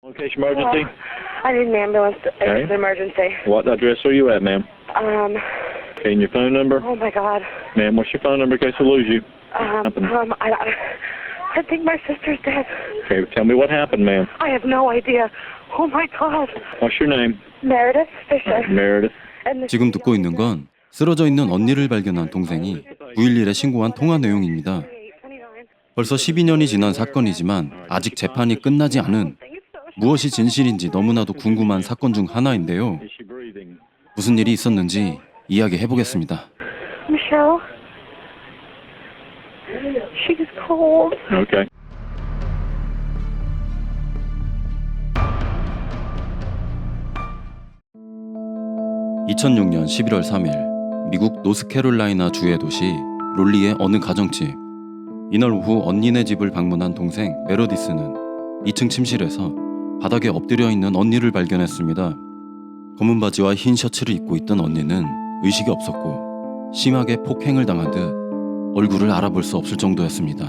Location emergency? I need an ambulance. Okay. It's an emergency. What address are you at, ma'am? Okay, and your phone number? Oh my God. Ma'am, what's your phone number in case we lose you? I think my sister's dead. Okay, tell me what happened, ma'am. I have no idea. Oh my God. What's your name? Meredith Fisher. Meredith. And 지금 듣고 있는 건 쓰러져 있는 언니를 발견한 동생이 911에 신고한 통화 내용입니다. 벌써 12년이 지난 사건이지만 아직 재판이 끝나지 않은 무엇이 진실인지 너무나도 궁금한 사건 중 하나인데요. Is she breathing? 무슨 일이 있었는지 이야기해 보겠습니다. Michelle. She's cold. Okay. (2006년 11월 3일) 미국 노스캐롤라이나 주의 도시 롤리의 어느 가정집. 이날 오후 언니네 집을 방문한 동생 메로디스는 2층 침실에서 바닥에 엎드려 있는 언니를 발견했습니다. 검은 바지와 흰 셔츠를 입고 있던 언니는 의식이 없었고 심하게 폭행을 당한 듯 얼굴을 알아볼 수 없을 정도였습니다.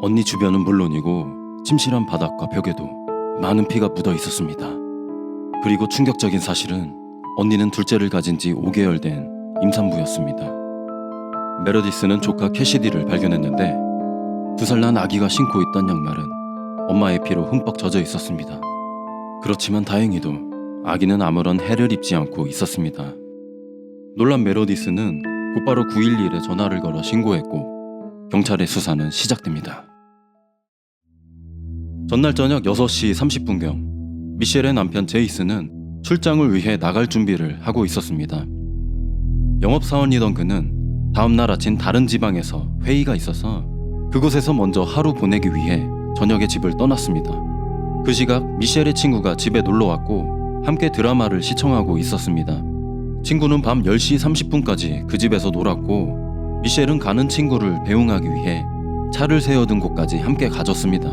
언니 주변은 물론이고 침실안 바닥과 벽에도 많은 피가 묻어 있었습니다. 그리고 충격적인 사실은 언니는 둘째를 가진 지 5개월 된 임산부였습니다. 메로디스는 조카 캐시디를 발견했는데 2살 난 아기가 신고 있던 양말은 엄마의 피로 흠뻑 젖어 있었습니다. 그렇지만 다행히도 아기는 아무런 해를 입지 않고 있었습니다. 놀란 메로디스는 곧바로 911에 전화를 걸어 신고했고 경찰의 수사는 시작됩니다. 전날 저녁 6시 30분경 미셸의 남편 제이슨은 출장을 위해 나갈 준비를 하고 있었습니다. 영업사원이던 그는 다음날 아침 다른 지방에서 회의가 있어서 그곳에서 먼저 하루 보내기 위해 저녁에 집을 떠났습니다. 그 시각 미셸의 친구가 집에 놀러왔고 함께 드라마를 시청하고 있었습니다. 친구는 밤 10시 30분까지 그 집에서 놀았고 미셸은 가는 친구를 배웅하기 위해 차를 세워둔 곳까지 함께 가졌습니다.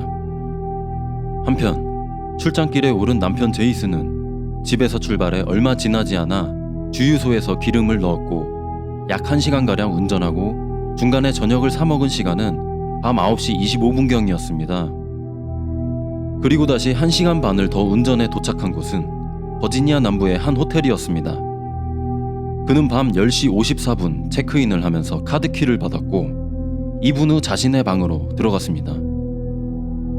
한편 출장길에 오른 남편 제이슨은 집에서 출발해 얼마 지나지 않아 주유소에서 기름을 넣었고 약 1시간가량 운전하고 중간에 저녁을 사 먹은 시간은 밤 9시 25분경이었습니다. 그리고 다시 1시간 반을 더 운전해 도착한 곳은 버지니아 남부의 한 호텔이었습니다. 그는 밤 10시 54분 체크인을 하면서 카드키를 받았고 2분 후 자신의 방으로 들어갔습니다.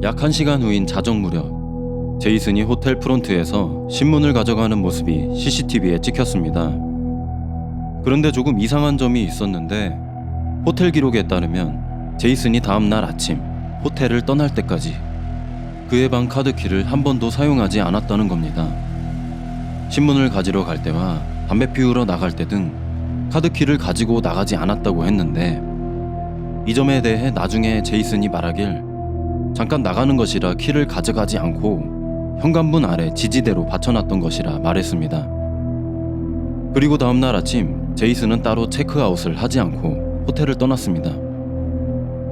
약 1시간 후인 자정 무렵 제이슨이 호텔 프론트에서 신문을 가져가는 모습이 CCTV에 찍혔습니다. 그런데 조금 이상한 점이 있었는데 호텔 기록에 따르면 제이슨이 다음날 아침 호텔을 떠날 때까지 그의 방 카드키를 한 번도 사용하지 않았다는 겁니다. 신문을 가지러 갈 때와 담배 피우러 나갈 때 등 카드키를 가지고 나가지 않았다고 했는데 이 점에 대해 나중에 제이슨이 말하길 잠깐 나가는 것이라 키를 가져가지 않고 현관문 아래 지지대로 받쳐놨던 것이라 말했습니다. 그리고 다음날 아침 제이슨은 따로 체크아웃을 하지 않고 호텔을 떠났습니다.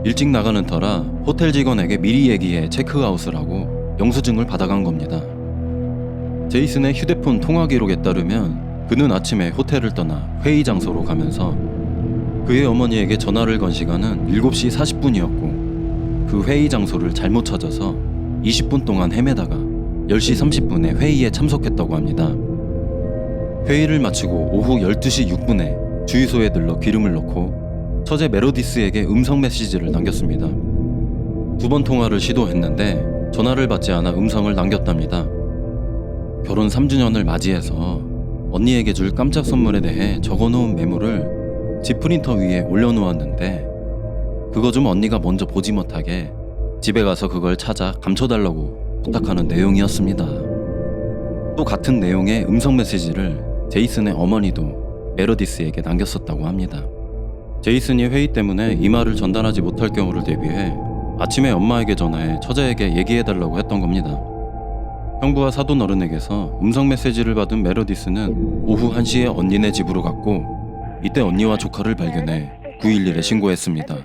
일찍 나가는 터라 호텔 직원에게 미리 얘기해 체크아웃을 하고 영수증을 받아간 겁니다. 제이슨의 휴대폰 통화 기록에 따르면 그는 아침에 호텔을 떠나 회의 장소로 가면서 그의 어머니에게 전화를 건 시간은 7시 40분이었고 그 회의 장소를 잘못 찾아서 20분 동안 헤매다가 10시 30분에 회의에 참석했다고 합니다. 회의를 마치고 오후 12시 6분에 주유소에 들러 기름을 넣고 처제 메로디스에게 음성 메시지를 남겼습니다. 2번 통화를 시도했는데 전화를 받지 않아 음성을 남겼답니다. 결혼 3주년을 맞이해서 언니에게 줄 깜짝 선물에 대해 적어놓은 메모를 집 프린터 위에 올려놓았는데 그거 좀 언니가 먼저 보지 못하게 집에 가서 그걸 찾아 감춰달라고 부탁하는 내용이었습니다. 또 같은 내용의 음성 메시지를 제이슨의 어머니도 메로디스에게 남겼었다고 합니다. 제이슨이 회의 때문에 이 말을 전달하지 못할 경우를 대비해 아침에 엄마에게 전화해 처제에게 얘기해달라고 했던 겁니다. 형부와 사돈 어른에게서 음성 메시지를 받은 메로디스는 오후 1시에 언니네 집으로 갔고 이때 언니와 조카를 발견해 911에 신고했습니다.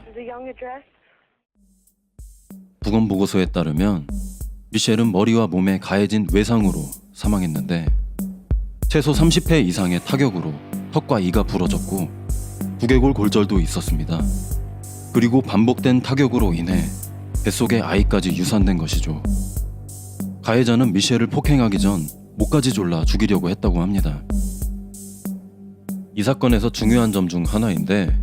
부검 보고서에 따르면 미셸은 머리와 몸에 가해진 외상으로 사망했는데 최소 30회 이상의 타격으로 턱과 이가 부러졌고 두개골 골절도 있었습니다. 그리고 반복된 타격으로 인해 뱃속에 아이까지 유산된 것이죠. 가해자는 미셸을 폭행하기 전 목까지 졸라 죽이려고 했다고 합니다. 이 사건에서 중요한 점 중 하나인데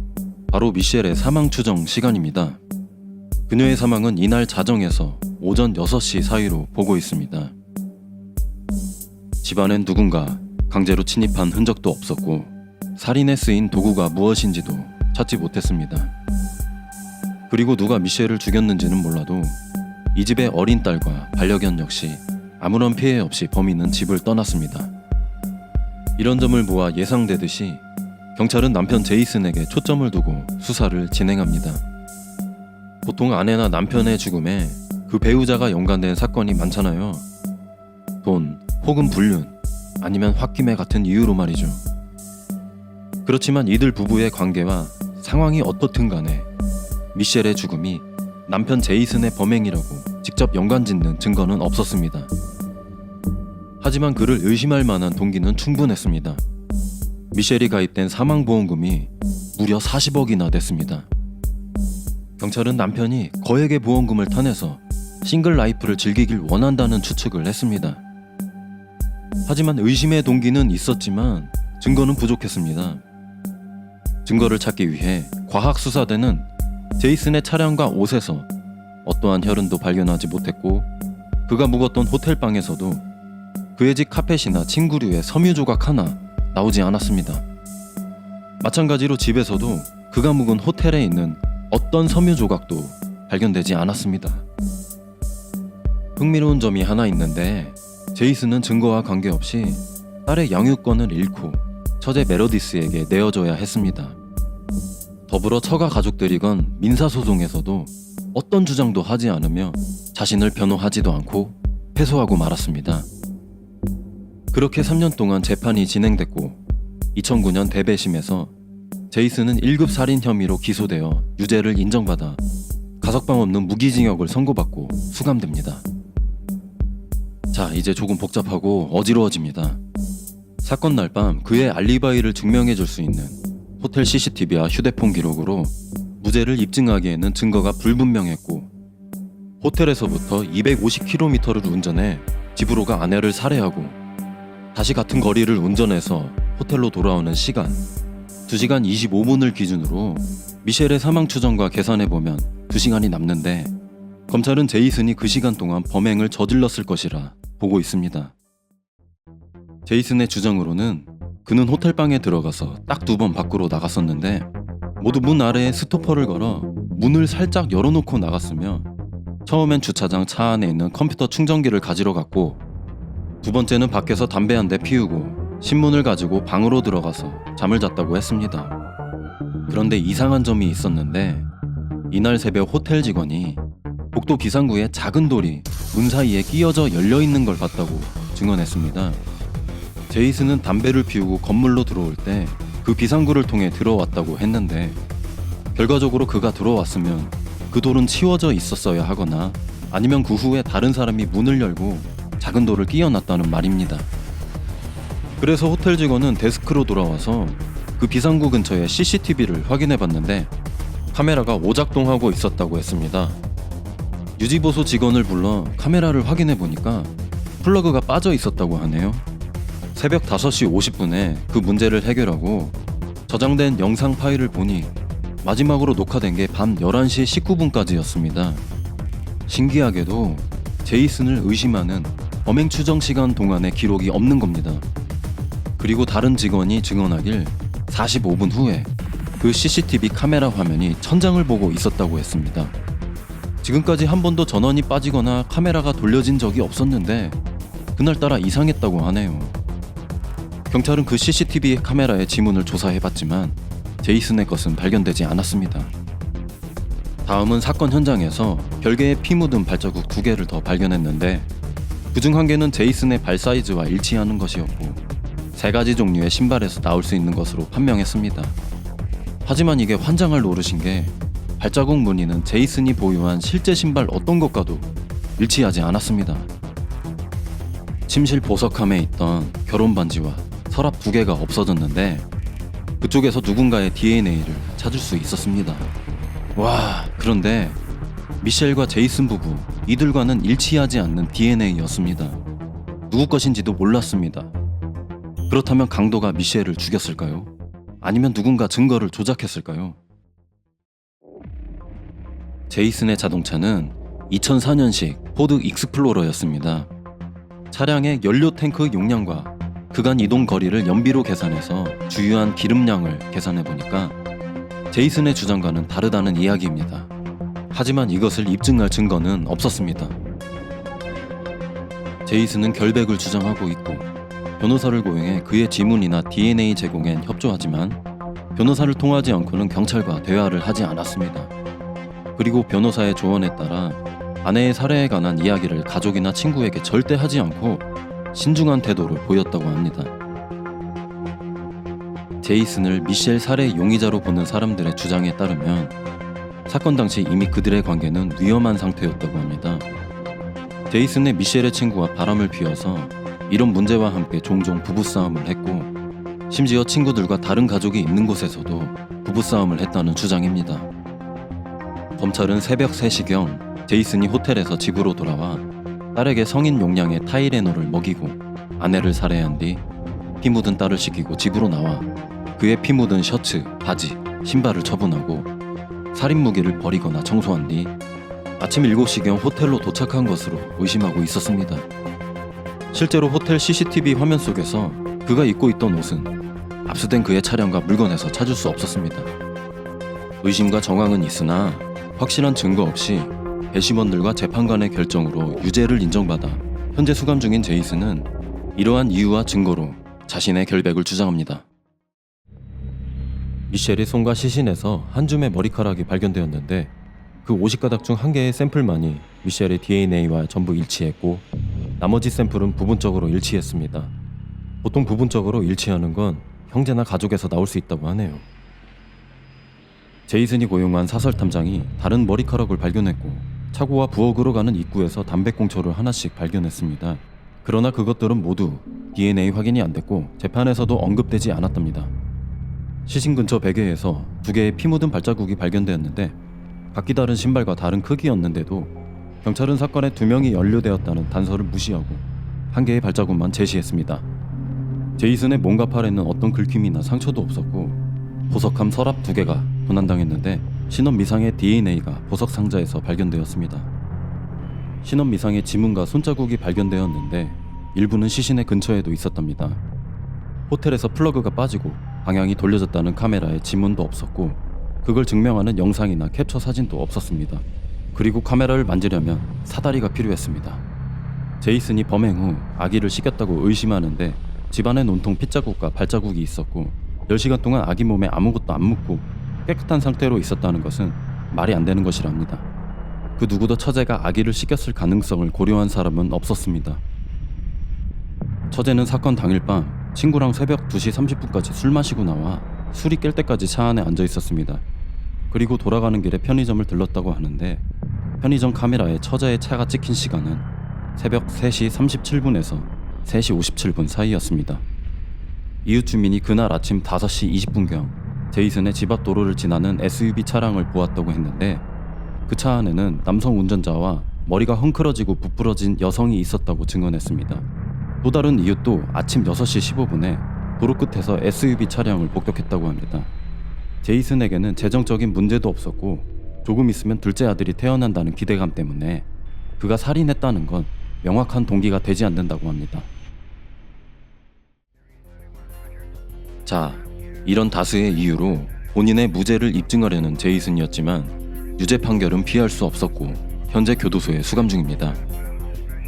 바로 미셸의 사망 추정 시간입니다. 그녀의 사망은 이날 자정에서 오전 6시 사이로 보고 있습니다. 집안엔 누군가 강제로 침입한 흔적도 없었고 살인에 쓰인 도구가 무엇인지도 찾지 못했습니다. 그리고 누가 미셸을 죽였는지는 몰라도 이 집의 어린 딸과 반려견 역시 아무런 피해 없이 범인은 집을 떠났습니다. 이런 점을 보아 예상되듯이 경찰은 남편 제이슨에게 초점을 두고 수사를 진행합니다. 보통 아내나 남편의 죽음에 그 배우자가 연관된 사건이 많잖아요. 돈 혹은 불륜 아니면 홧김에 같은 이유로 말이죠. 그렇지만 이들 부부의 관계와 상황이 어떻든 간에 미셸의 죽음이 남편 제이슨의 범행이라고 직접 연관짓는 증거는 없었습니다. 하지만 그를 의심할 만한 동기는 충분했습니다. 미셸이 가입된 사망보험금이 무려 40억이나 됐습니다. 경찰은 남편이 거액의 보험금을 타내서 싱글 라이프를 즐기길 원한다는 추측을 했습니다. 하지만 의심의 동기는 있었지만 증거는 부족했습니다. 증거를 찾기 위해 과학수사대는 제이슨의 차량과 옷에서 어떠한 혈흔도 발견하지 못했고 그가 묵었던 호텔방에서도 그의 집 카펫이나 침구류의 섬유 조각 하나 나오지 않았습니다. 마찬가지로 집에서도 그가 묵은 호텔에 있는 어떤 섬유 조각도 발견되지 않았습니다. 흥미로운 점이 하나 있는데 제이슨은 증거와 관계없이 딸의 양육권을 잃고 처제 메러디스에게 내어줘야 했습니다. 더불어 처가 가족들이 건 민사소송에서도 어떤 주장도 하지 않으며 자신을 변호하지도 않고 패소하고 말았습니다. 그렇게 3년 동안 재판이 진행됐고 2009년 대배심에서 제이슨은 1급 살인 혐의로 기소되어 유죄를 인정받아 가석방 없는 무기징역을 선고받고 수감됩니다. 자, 이제 조금 복잡하고 어지러워집니다. 사건 날 밤 그의 알리바이를 증명해줄 수 있는 호텔 CCTV와 휴대폰 기록으로 무죄를 입증하기에는 증거가 불분명했고 호텔에서부터 250km를 운전해 집으로 가 아내를 살해하고 다시 같은 거리를 운전해서 호텔로 돌아오는 시간 2시간 25분을 기준으로 미셸의 사망 추정과 계산해보면 2시간이 남는데 검찰은 제이슨이 그 시간 동안 범행을 저질렀을 것이라 보고 있습니다. 제이슨의 주장으로는 그는 호텔방에 들어가서 딱 2번 밖으로 나갔었는데 모두 문 아래에 스토퍼를 걸어 문을 살짝 열어놓고 나갔으며 처음엔 주차장 차 안에 있는 컴퓨터 충전기를 가지러 갔고 두 번째는 밖에서 담배 한 대 피우고 신문을 가지고 방으로 들어가서 잠을 잤다고 했습니다. 그런데 이상한 점이 있었는데 이날 새벽 호텔 직원이 복도 비상구에 작은 돌이 문 사이에 끼어져 열려있는 걸 봤다고 증언했습니다. 제이슨은 담배를 피우고 건물로 들어올 때 그 비상구를 통해 들어왔다고 했는데 결과적으로 그가 들어왔으면 그 돌은 치워져 있었어야 하거나 아니면 그 후에 다른 사람이 문을 열고 작은 돌을 끼워놨다는 말입니다. 그래서 호텔 직원은 데스크로 돌아와서 그 비상구 근처에 CCTV를 확인해봤는데 카메라가 오작동하고 있었다고 했습니다. 유지보수 직원을 불러 카메라를 확인해보니까 플러그가 빠져 있었다고 하네요. 새벽 5시 50분에 그 문제를 해결하고 저장된 영상 파일을 보니 마지막으로 녹화된 게 밤 11시 19분까지였습니다. 신기하게도 제이슨을 의심하는 범행 추정 시간 동안의 기록이 없는 겁니다. 그리고 다른 직원이 증언하길 45분 후에 그 CCTV 카메라 화면이 천장을 보고 있었다고 했습니다. 지금까지 한 번도 전원이 빠지거나 카메라가 돌려진 적이 없었는데 그날따라 이상했다고 하네요. 경찰은 그 CCTV 카메라의 지문을 조사해봤지만 제이슨의 것은 발견되지 않았습니다. 다음은 사건 현장에서 별개의 피 묻은 발자국 2개를 더 발견했는데 그중 1개는 제이슨의 발 사이즈와 일치하는 것이었고 3가지 종류의 신발에서 나올 수 있는 것으로 판명했습니다. 하지만 이게 환장할 노릇인 게 발자국 무늬는 제이슨이 보유한 실제 신발 어떤 것과도 일치하지 않았습니다. 침실 보석함에 있던 결혼 반지와 서랍 2개가 없어졌는데 그쪽에서 누군가의 DNA를 찾을 수 있었습니다. 와, 그런데 미셸과 제이슨 부부 이들과는 일치하지 않는 DNA였습니다. 누구 것인지도 몰랐습니다. 그렇다면 강도가 미셸을 죽였을까요? 아니면 누군가 증거를 조작했을까요? 제이슨의 자동차는 2004년식 포드 익스플로러였습니다. 차량의 연료 탱크 용량과 그간 이동 거리를 연비로 계산해서 주유한 기름량을 계산해보니까 제이슨의 주장과는 다르다는 이야기입니다. 하지만 이것을 입증할 증거는 없었습니다. 제이슨은 결백을 주장하고 있고 변호사를 고용해 그의 지문이나 DNA 제공엔 협조하지만 변호사를 통하지 않고는 경찰과 대화를 하지 않았습니다. 그리고 변호사의 조언에 따라 아내의 살해에 관한 이야기를 가족이나 친구에게 절대 하지 않고 신중한 태도를 보였다고 합니다. 제이슨을 미셸 살해 용의자로 보는 사람들의 주장에 따르면 사건 당시 이미 그들의 관계는 위험한 상태였다고 합니다. 제이슨의 미셸의 친구와 바람을 피워서 이런 문제와 함께 종종 부부싸움을 했고 심지어 친구들과 다른 가족이 있는 곳에서도 부부싸움을 했다는 주장입니다. 검찰은 새벽 3시경 제이슨이 호텔에서 집으로 돌아와 딸에게 성인 용량의 타이레놀을 먹이고 아내를 살해한 뒤 피 묻은 딸을 씻기고 집으로 나와 그의 피 묻은 셔츠, 바지, 신발을 처분하고 살인 무기를 버리거나 청소한 뒤 아침 7시경 호텔로 도착한 것으로 의심하고 있었습니다. 실제로 호텔 CCTV 화면 속에서 그가 입고 있던 옷은 압수된 그의 차량과 물건에서 찾을 수 없었습니다. 의심과 정황은 있으나 확실한 증거 없이 배심원들과 재판관의 결정으로 유죄를 인정받아 현재 수감 중인 제이슨은 이러한 이유와 증거로 자신의 결백을 주장합니다. 미셸의 손과 시신에서 한 줌의 머리카락이 발견되었는데 그 50가닥 중 한 개의 샘플만이 미셸의 DNA와 전부 일치했고 나머지 샘플은 부분적으로 일치했습니다. 보통 부분적으로 일치하는 건 형제나 가족에서 나올 수 있다고 하네요. 제이슨이 고용한 사설 탐장이 다른 머리카락을 발견했고 차고와 부엌으로 가는 입구에서 담배꽁초를 하나씩 발견했습니다. 그러나 그것들은 모두 DNA 확인이 안 됐고 재판에서도 언급되지 않았답니다. 시신 근처 베개에서 2개의 피 묻은 발자국이 발견되었는데 각기 다른 신발과 다른 크기였는데도 경찰은 사건에 2명이 연루되었다는 단서를 무시하고 1개의 발자국만 제시했습니다. 제이슨의 몸과 팔에는 어떤 긁힘이나 상처도 없었고 보석함 서랍 2개가 도난당했는데 신원 미상의 DNA가 보석 상자에서 발견되었습니다. 신원 미상의 지문과 손자국이 발견되었는데 일부는 시신의 근처에도 있었답니다. 호텔에서 플러그가 빠지고 방향이 돌려졌다는 카메라에 지문도 없었고 그걸 증명하는 영상이나 캡처 사진도 없었습니다. 그리고 카메라를 만지려면 사다리가 필요했습니다. 제이슨이 범행 후 아기를 씻겼다고 의심하는데 집안엔 온통 핏자국과 발자국이 있었고 10시간 동안 아기 몸에 아무것도 안 묻고 깨끗한 상태로 있었다는 것은 말이 안 되는 것이랍니다. 그 누구도 처제가 아기를 씻겼을 가능성을 고려한 사람은 없었습니다. 처제는 사건 당일 밤 친구랑 새벽 2시 30분까지 술 마시고 나와 술이 깰 때까지 차 안에 앉아 있었습니다. 그리고 돌아가는 길에 편의점을 들렀다고 하는데 편의점 카메라에 처제의 차가 찍힌 시간은 새벽 3시 37분에서 3시 57분 사이였습니다. 이웃 주민이 그날 아침 5시 20분경 제이슨의 집 앞 도로를 지나는 SUV 차량을 보았다고 했는데 그 차 안에는 남성 운전자와 머리가 헝클어지고 부풀어진 여성이 있었다고 증언했습니다. 또 다른 이웃도 아침 6시 15분에 도로 끝에서 SUV 차량을 목격했다고 합니다. 제이슨에게는 재정적인 문제도 없었고 조금 있으면 둘째 아들이 태어난다는 기대감 때문에 그가 살인했다는 건 명확한 동기가 되지 않는다고 합니다. 자, 이런 다수의 이유로 본인의 무죄를 입증하려는 제이슨이었지만 유죄 판결은 피할 수 없었고 현재 교도소에 수감 중입니다.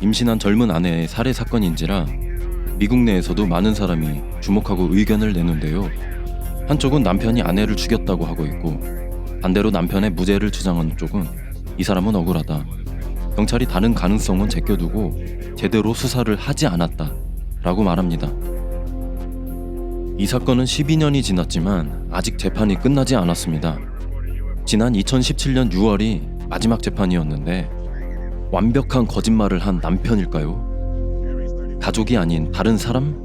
임신한 젊은 아내의 살해 사건인지라 미국 내에서도 많은 사람이 주목하고 의견을 내는데요. 한쪽은 남편이 아내를 죽였다고 하고 있고 반대로 남편의 무죄를 주장하는 쪽은 이 사람은 억울하다, 경찰이 다른 가능성은 제껴두고 제대로 수사를 하지 않았다 라고 말합니다. 이 사건은 12년이 지났지만 아직 재판이 끝나지 않았습니다. 지난 2017년 6월이 마지막 재판이었는데 완벽한 거짓말을 한 남편일까요? 가족이 아닌 다른 사람?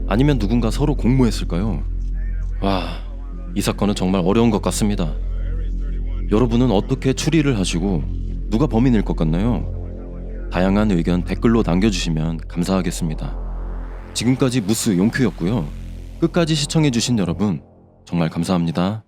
아니면 누군가 서로 공모했을까요? 와, 이 사건은 정말 어려운 것 같습니다. 여러분은 어떻게 추리를 하시고 누가 범인일 것 같나요? 다양한 의견 댓글로 남겨주시면 감사하겠습니다. 지금까지 무스 용큐였고요. 끝까지 시청해주신 여러분 정말 감사합니다.